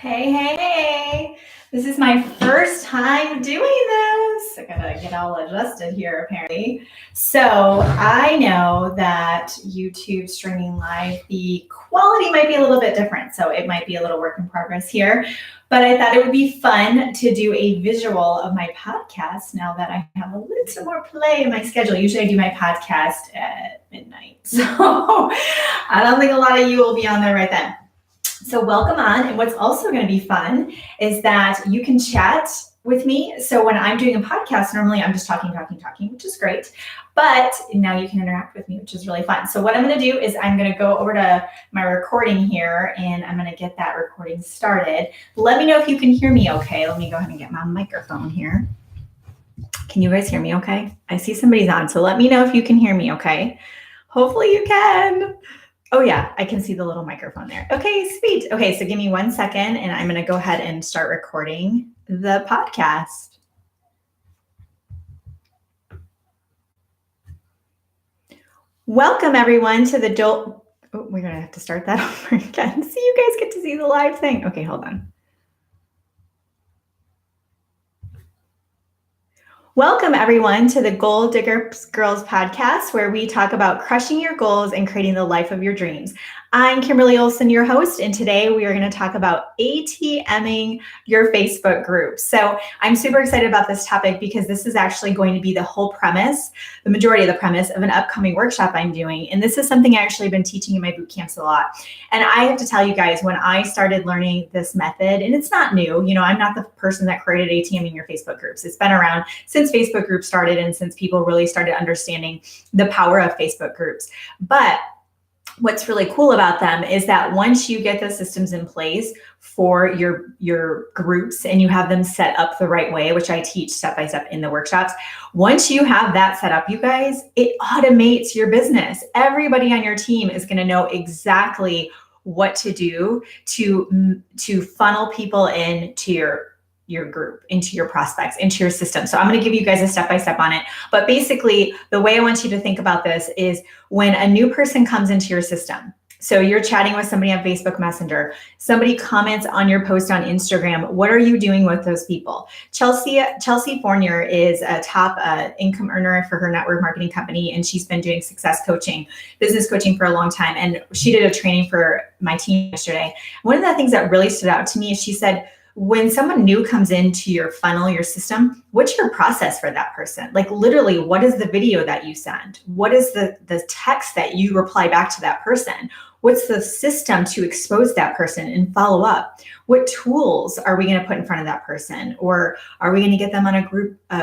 Hey, hey, hey. This is my first time doing this. I gotta get all adjusted here, apparently. So I know that YouTube streaming live, the quality might be a little bit different. So it might be a little work in progress here. But I thought it would be fun to do a visual of my podcast now that I have a little more play in my schedule. Usually I do my podcast at midnight. So I don't think a lot of you will be on there right then. So welcome on. And what's also going to be fun is that you can chat with me. So when I'm doing a podcast, normally I'm just talking, which is great. But now you can interact with me, which is really fun. So what I'm going to do is I'm going to go over to my recording here and I'm going to get that recording started. Let me know if you can hear me okay. Let me go ahead and get my microphone here. Can you guys hear me okay? I see somebody's on. So let me know if you can hear me okay. Hopefully you can. Oh yeah, I can see the little microphone there. Okay, sweet. Okay, so give me 1 second and I'm gonna go ahead and start recording the podcast. Welcome everyone to the we're gonna have to start that over again. So you guys get to see the live thing. Okay, hold on. Welcome everyone to the Goal Digger Girls podcast, where we talk about crushing your goals and creating the life of your dreams. I'm Kimberly Olson, your host, and today we are going to talk about ATMing your Facebook group. So I'm super excited about this topic because this is actually going to be the whole premise, the majority of the premise of an upcoming workshop I'm doing. And this is something I actually have been teaching in my boot camps a lot. And I have to tell you guys, when I started learning this method, and it's not new, I'm not the person that created ATMing your Facebook groups. It's been around since Facebook groups started and since people really started understanding the power of Facebook groups. But what's really cool about them is that once you get the systems in place for your groups and you have them set up the right way, which I teach step by step in the workshops, once you have that set up, you guys, it automates your business. Everybody on your team is going to know exactly what to do to funnel people into your group, into your prospects, into your system. So I'm going to give you guys a step-by-step on it. But basically, the way I want you to think about this is when a new person comes into your system, so you're chatting with somebody on Facebook Messenger, somebody comments on your post on Instagram, what are you doing with those people? Chelsea Fournier is a top income earner for her network marketing company, and she's been doing success coaching, business coaching for a long time. And she did a training for my team yesterday. One of the things that really stood out to me is she said, when someone new comes into your funnel, your system, what's your process for that person? Like literally, what is the video that you send? What is the text that you reply back to that person? What's the system to expose that person and follow up? What tools are we going to put in front of that person? Or are we going to get them on a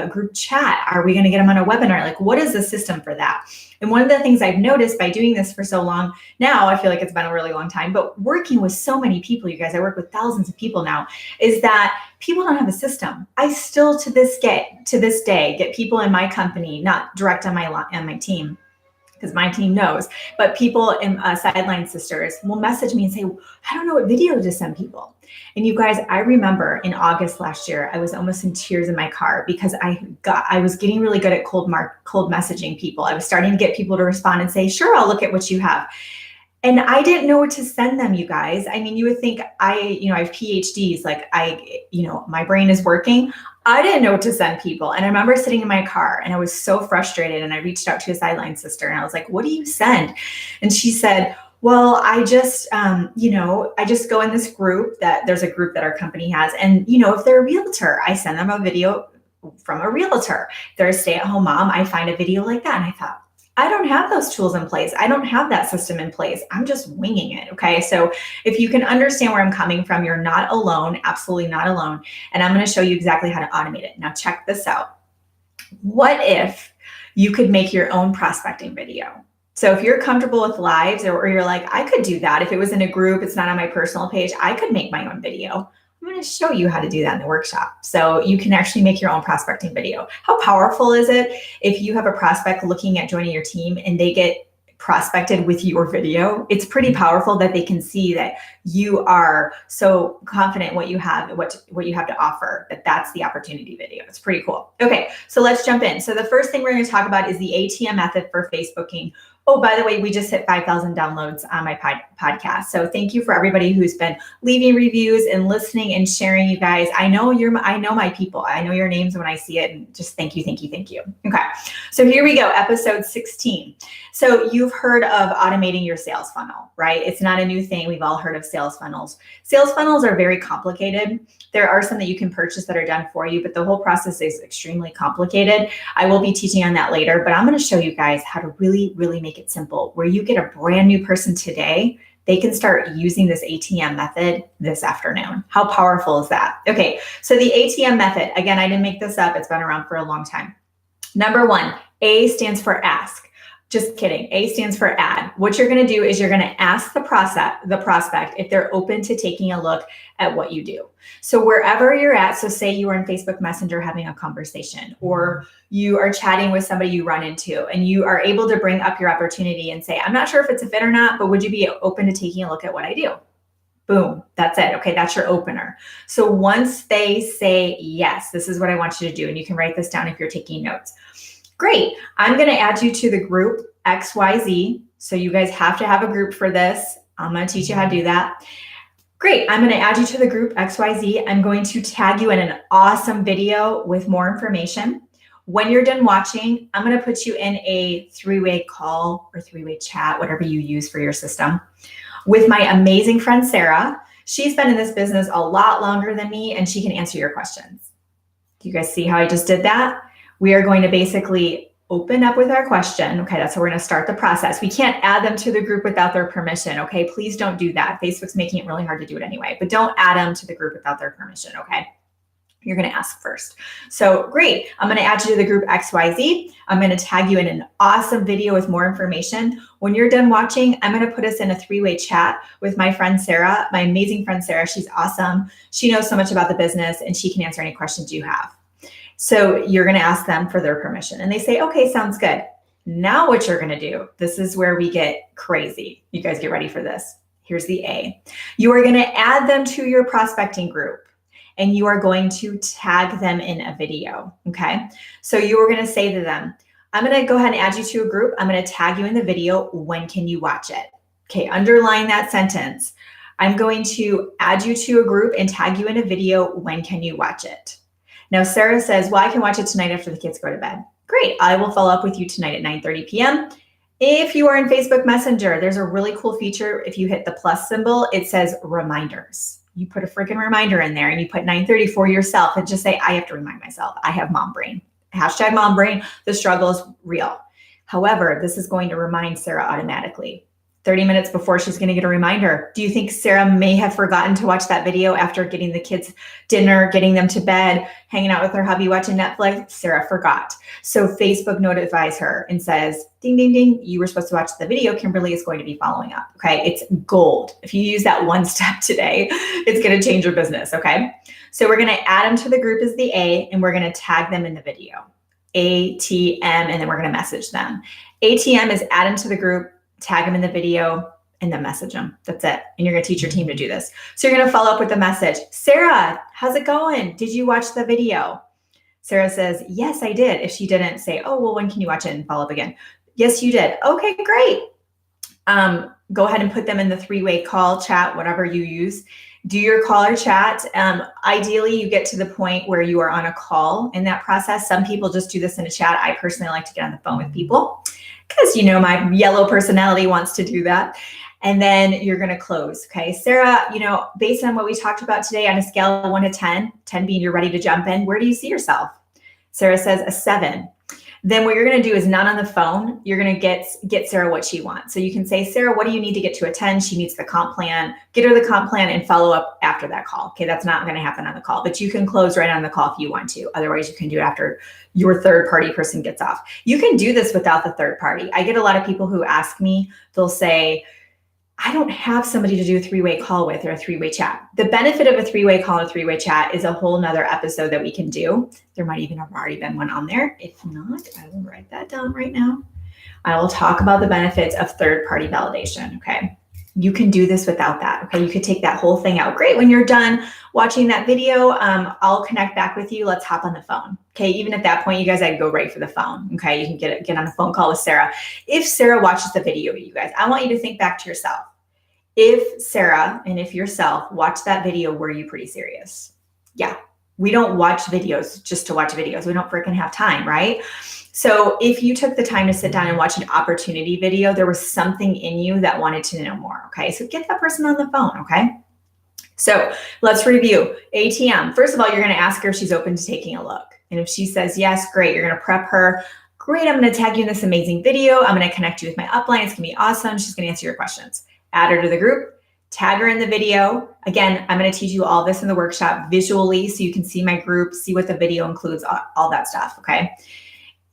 group chat? Are we going to get them on a webinar? Like, what is the system for that? And one of the things I've noticed by doing this for so long now, I feel like it's been a really long time, but working with so many people, you guys, I work with thousands of people now, is that people don't have a system. I still to this day get people in my company, not direct on my team, because my team knows, but people in Sideline Sisters will message me and say, I don't know what video to send people. And you guys, I remember in August last year, I was almost in tears in my car because I was getting really good at cold messaging people. I was starting to get people to respond and say, sure, I'll look at what you have. And I didn't know what to send them, you guys. I mean, you would think I have PhDs, like my brain is working. I didn't know what to send people. And I remember sitting in my car and I was so frustrated, and I reached out to a Sideline Sister and I was like, what do you send? And she said, well, I just go in this group there's a group that our company has. And, if they're a realtor, I send them a video from a realtor. If they're a stay-at-home mom, I find a video like that. And I thought, I don't have those tools in place. I don't have that system in place. I'm just winging it. Okay. So if you can understand where I'm coming from, you're not alone, absolutely not alone. And I'm going to show you exactly how to automate it. Now check this out. What if you could make your own prospecting video? So if you're comfortable with lives, or you're like, I could do that. If it was in a group, it's not on my personal page, I could make my own video. I'm going to show you how to do that in the workshop. So you can actually make your own prospecting video. How powerful is it if you have a prospect looking at joining your team and they get prospected with your video? It's pretty powerful that they can see that you are so confident in what you have to offer, that's the opportunity video. It's pretty cool. Okay, so let's jump in. So the first thing we're going to talk about is the ATM method for Facebooking. Oh, by the way, we just hit 5,000 downloads on my podcast. So thank you for everybody who's been leaving reviews and listening and sharing, you guys. I know my people. I know your names when I see it, and just thank you, thank you, thank you. Okay. So here we go, episode 16. So you've heard of automating your sales funnel, right? It's not a new thing. We've all heard of sales funnels. Sales funnels are very complicated. There are some that you can purchase that are done for you, but the whole process is extremely complicated. I will be teaching on that later, but I'm going to show you guys how to really, really make it simple, where you get a brand new person today. They can start using this ATM method this afternoon. How powerful is that? Okay, so the ATM method, again, I didn't make this up. It's been around for a long time. Number one, A stands for ask. Just kidding. A stands for add. What you're going to do is you're going to ask the prospect if they're open to taking a look at what you do. So wherever you're at, so say you are in Facebook Messenger having a conversation, or you are chatting with somebody you run into, and you are able to bring up your opportunity and say, I'm not sure if it's a fit or not, but would you be open to taking a look at what I do? Boom, that's it. Okay, that's your opener. So once they say, yes, this is what I want you to do, and you can write this down if you're taking notes. Great, I'm gonna add you to the group XYZ. So you guys have to have a group for this. I'm gonna teach you how to do that. Great, I'm gonna add you to the group XYZ. I'm going to tag you in an awesome video with more information. When you're done watching, I'm gonna put you in a three-way call or three-way chat, whatever you use for your system, with my amazing friend, Sarah. She's been in this business a lot longer than me, and she can answer your questions. Do you guys see how I just did that? We are going to basically open up with our question. Okay, that's how we're going to start the process. We can't add them to the group without their permission. Okay, please don't do that. Facebook's making it really hard to do it anyway, but don't add them to the group without their permission. Okay, you're going to ask first. So great, I'm going to add you to the group XYZ. I'm going to tag you in an awesome video with more information. When you're done watching, I'm going to put us in a three-way chat with my friend Sarah, my amazing friend Sarah. She's awesome. She knows so much about the business, and she can answer any questions you have. So you're going to ask them for their permission, and they say, okay, sounds good. Now what you're going to do, this is where we get crazy. You guys get ready for this. Here's the A. You are going to add them to your prospecting group, and you are going to tag them in a video. Okay. So you are going to say to them, I'm going to go ahead and add you to a group. I'm going to tag you in the video. When can you watch it? Okay. Underline that sentence. I'm going to add you to a group and tag you in a video. When can you watch it? Now, Sarah says, well, I can watch it tonight after the kids go to bed. Great. I will follow up with you tonight at 9:30 p.m. If you are in Facebook Messenger, there's a really cool feature. If you hit the plus symbol, it says reminders. You put a freaking reminder in there, and you put 9:30 for yourself, and just say, I have to remind myself. I have mom brain. Hashtag mom brain. The struggle is real. However, this is going to remind Sarah automatically. 30 minutes before she's going to get a reminder. Do you think Sarah may have forgotten to watch that video after getting the kids dinner, getting them to bed, hanging out with her hubby, watching Netflix? Sarah forgot. So Facebook notifies her and says, ding, ding, ding, you were supposed to watch the video. Kimberly is going to be following up. Okay, it's gold. If you use that one step today, it's going to change your business. Okay, so we're going to add them to the group as the A, and we're going to tag them in the video. ATM, and then we're going to message them. ATM is add them to the group, tag them in the video, and then message them. That's it. And you're going to teach your team to do this. So you're going to follow up with a message. Sarah, how's it going? Did you watch the video? Sarah says, yes, I did. If she didn't, say, oh, well, when can you watch it, and follow up again? Yes, you did. Okay, great. Go ahead and put them in the three-way call, chat, whatever you use. Do your call or chat. Ideally, you get to the point where you are on a call in that process. Some people just do this in a chat. I personally like to get on the phone with people, because my yellow personality wants to do that. And then you're going to close. Okay, Sarah, based on what we talked about today, on a scale of 1 to 10, 10 being you're ready to jump in, where do you see yourself? Sarah says a 7. Then what you're going to do is not on the phone. You're going to get Sarah what she wants. So you can say, Sarah, what do you need to get to a 10? She needs the comp plan. Get her the comp plan and follow up after that call. Okay, that's not going to happen on the call, but you can close right on the call if you want to. Otherwise, you can do it after your third party person gets off. You can do this without the third party. I get a lot of people who ask me, they'll say, I don't have somebody to do a three-way call with or a three-way chat. The benefit of a three-way call and a three-way chat is a whole nother episode that we can do. There might even have already been one on there. If not, I will write that down right now. I will talk about the benefits of third-party validation, okay? You can do this without that, okay? You could take that whole thing out. Great, when you're done watching that video, I'll connect back with you. Let's hop on the phone, okay? Even at that point, you guys, I'd go right for the phone, okay? You can get on a phone call with Sarah. If Sarah watches the video, you guys, I want you to think back to yourself. If Sarah and if yourself watch that video, were you pretty serious? Yeah. We don't watch videos just to watch videos. We don't freaking have time, right? So if you took the time to sit down and watch an opportunity video, there was something in you that wanted to know more. Okay. So get that person on the phone. Okay. So let's review. ATM. First of all, you're going to ask her if she's open to taking a look. And if she says yes, great. You're going to prep her. Great. I'm going to tag you in this amazing video. I'm going to connect you with my upline. It's going to be awesome. She's going to answer your questions. Add her to the group. Tag her in the video. Again, I'm going to teach you all this in the workshop visually so you can see my group, see what the video includes, all that stuff. Okay.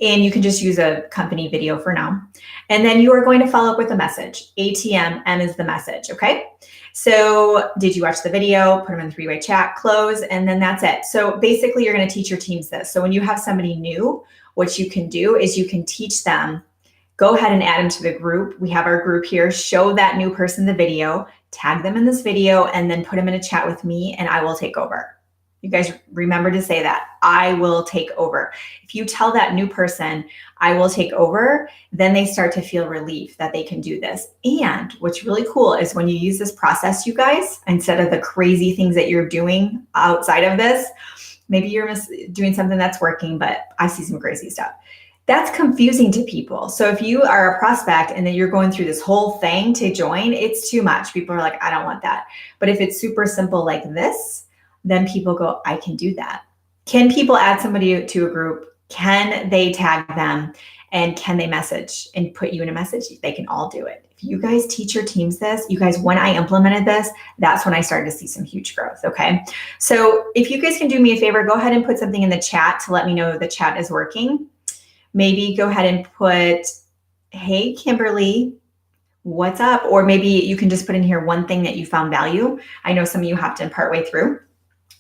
And you can just use a company video for now. And then you are going to follow up with a message. ATM, M is the message, okay? So did you watch the video? Put them in the three-way chat, close, and then that's it. So basically you're going to teach your teams this. So when you have somebody new, what you can do is you can teach them, go ahead and add them to the group. We have our group here. Show that new person the video, tag them in this video, and then put them in a chat with me, and I will take over. You guys remember to say that. I will take over. If you tell that new person, I will take over, then they start to feel relief that they can do this. And what's really cool is when you use this process, you guys, instead of the crazy things that you're doing outside of this, maybe you're doing something that's working, but I see some crazy stuff. That's confusing to people. So if you are a prospect and then you're going through this whole thing to join, it's too much. People are like, I don't want that. But if it's super simple like this, then people go, I can do that. Can people add somebody to a group? Can they tag them? And can they message and put you in a message? They can all do it. If you guys teach your teams this, you guys, when I implemented this, that's when I started to see some huge growth, okay? So if you guys can do me a favor, go ahead and put something in the chat to let me know the chat is working. Maybe go ahead and put, hey, Kimberly, what's up? Or maybe you can just put in here one thing that you found value. I know some of you hopped in partway through.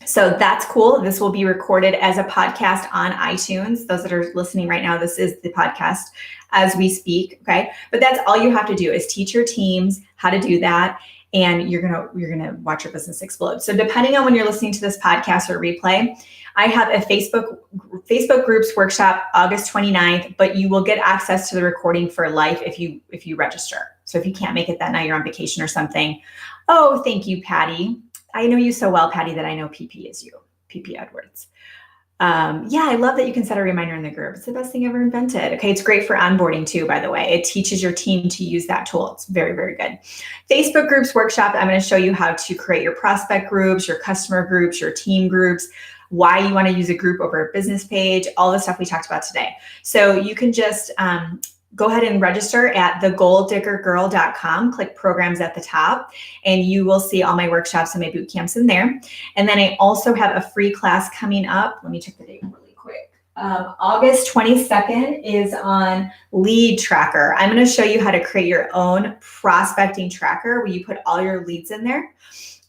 So that's cool. This will be recorded as a podcast on iTunes. Those that are listening right now, this is the podcast as we speak, okay? But that's all you have to do is teach your teams how to do that, and you're gonna watch your business explode. So depending on when you're listening to this podcast or replay, I have a Facebook groups workshop August 29th, but you will get access to the recording for life if you register. So if you can't make it that night, you're on vacation or something. Oh, thank you, Patty. I know you so well, Patty, that I know PP is you, PP Edwards. Yeah, I love that you can set a reminder in the group. It's the best thing ever invented. Okay, it's great for onboarding too, by the way. It teaches your team to use that tool. It's very, very good. Facebook groups workshop, I'm going to show you how to create your prospect groups, your customer groups, your team groups, why you want to use a group over a business page, all the stuff we talked about today. So you can just go ahead and register at thegoaldiggergirl.com. Click programs at the top, and you will see all my workshops and my boot camps in there. And then I also have a free class coming up. Let me check the date really quick. August 22nd is on Lead Tracker. I'm going to show you how to create your own prospecting tracker where you put all your leads in there.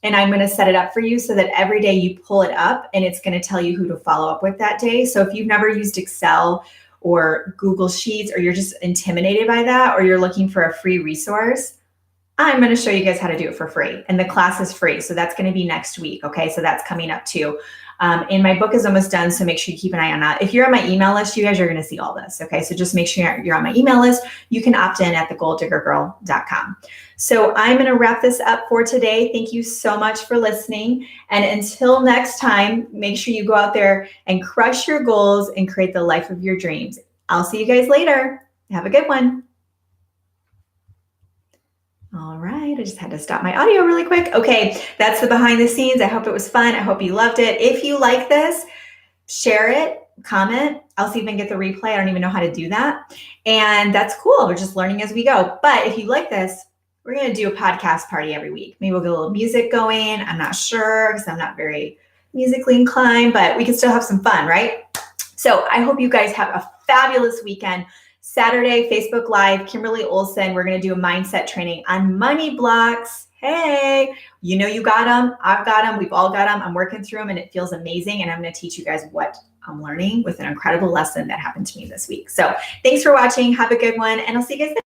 And I'm going to set it up for you so that every day you pull it up and it's going to tell you who to follow up with that day. So if you've never used Excel or Google Sheets, or you're just intimidated by that, or you're looking for a free resource, I'm going to show you guys how to do it for free. And the class is free. So that's going to be next week. Okay. So that's coming up too. And my book is almost done. So make sure you keep an eye on that. If you're on my email list, you guys are going to see all this. Okay. So just make sure you're on my email list. You can opt in at thegoaldiggergirl.com. So I'm going to wrap this up for today. Thank you so much for listening. And until next time, make sure you go out there and crush your goals and create the life of your dreams. I'll see you guys later. Have a good one. All right, I just had to stop my audio really quick. Okay, that's the behind the scenes. I hope it was fun. I hope you loved it. If you like this, share it, comment. I'll see if I can get the replay. I don't even know how to do that. And that's cool. We're just learning as we go. But if you like this, we're going to do a podcast party every week. Maybe we'll get a little music going. I'm not sure because I'm not very musically inclined, but we can still have some fun, right? So I hope you guys have a fabulous weekend. Saturday, Facebook Live, Kimberly Olson. We're going to do a mindset training on money blocks. Hey, you know you got them. I've got them. We've all got them. I'm working through them and it feels amazing. And I'm going to teach you guys what I'm learning with an incredible lesson that happened to me this week. So thanks for watching. Have a good one. And I'll see you guys next